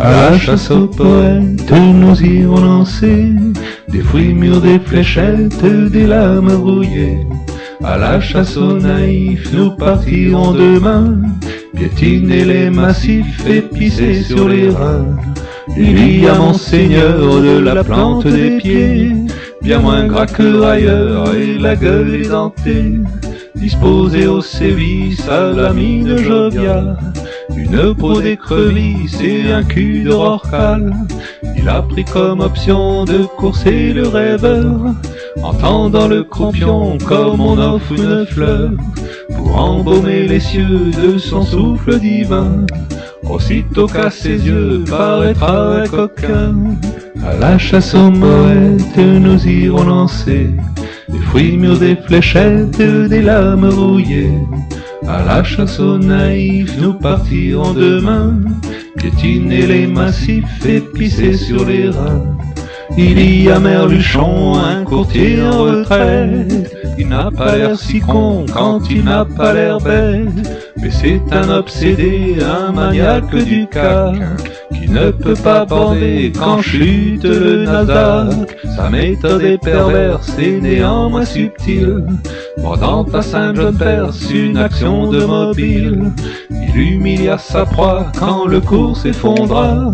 À la chasse aux poètes, nous irons lancer des fruits mûrs, des fléchettes, des lames rouillées. À la chasse aux naïfs, nous partirons demain, piétiner les massifs et pisser sur les reins. Il y a Monseigneur de la plante des pieds, bien moins gras que ailleurs, et la gueule édentée, disposé au sévice à la mine joviale, une peau d'écrevisse et un cul de rorcal. Il a pris comme option de courser le rêveur, en tendant le croupion comme on offre une fleur, pour embaumer les cieux de son souffle divin. Aussitôt qu'à ses yeux paraîtra un coquin. À la chasse aux poètes, nous irons lancer des fruits mûrs, des fléchettes, des lames rouillées. À la chasse aux naïfs, nous partirons demain, piétiner les massifs et pisser sur les reins. Il y a Merluchon, un courtier en retraite, il n'a pas l'air si con quand il n'a pas l'air bête, mais c'est un obsédé, un maniaque du CAC, qui ne peut pas border quand chute le Nasdaq. Sa méthode est perverse et néanmoins subtile, mordant à Saint-Jean-Perse une action de mobile. Il humilia sa proie quand le cours s'effondra,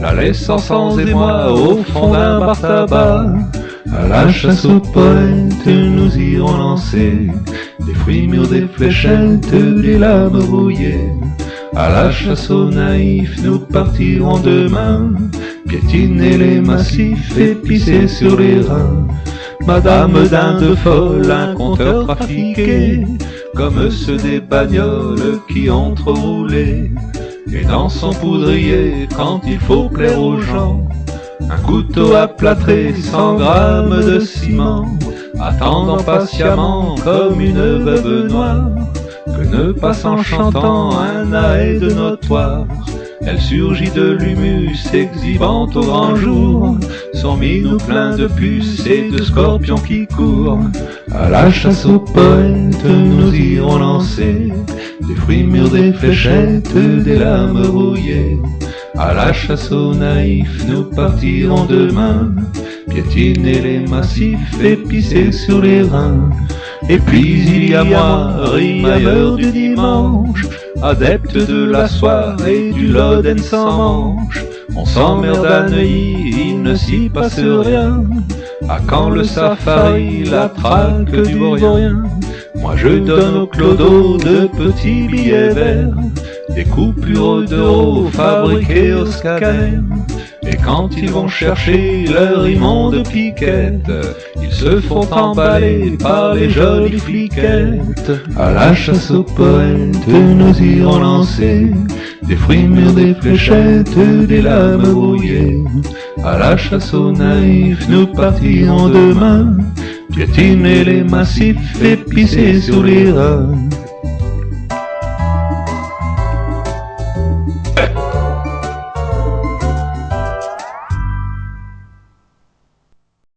la laissant sans émoi au fond d'un bar tabac. À la chasse aux poètes, nous irons lancer des fruits mûrs, des fléchettes, des lames rouillées. À la chasse aux naïfs, nous partirons demain, piétiner les massifs et pisser sur les reins. Madame dinde folle, un compteur trafiqué, comme ceux des bagnoles qui ont trop roulé, et dans son poudrier, quand il faut plaire aux gens, un couteau à plâtrer 100 grammes de ciment, attendant patiemment comme une veuve noire, que ne passe en chantant un aède notoire. Elle surgit de l'humus, exhibant au grand jour son minou plein de puces et de scorpions qui courent. À la chasse aux poètes, nous irons lancer des fruits mûrs, des fléchettes, des lames rouillées. À la chasse aux naïfs, nous partirons demain, piétiner les massifs et pisser sur les reins. Et puis il y a moi, rimailleur du dimanche, adepte de la soirée du Loden sans manche. On s'emmerde à Neuilly, il ne s'y passe rien. À quand le safari, la traque du vaurien? Moi je donne au clodo de petits billets verts, des coupures d'euros fabriquées au scanner. Et quand ils vont chercher leur immonde piquette, ils se font emballer par les jolies fliquettes. À la chasse aux poètes, nous irons lancer des fruits mûrs, des fléchettes, des lames rouillées. À la chasse aux naïfs, nous partirons demain, piétiner les massifs et pisser sur les reins.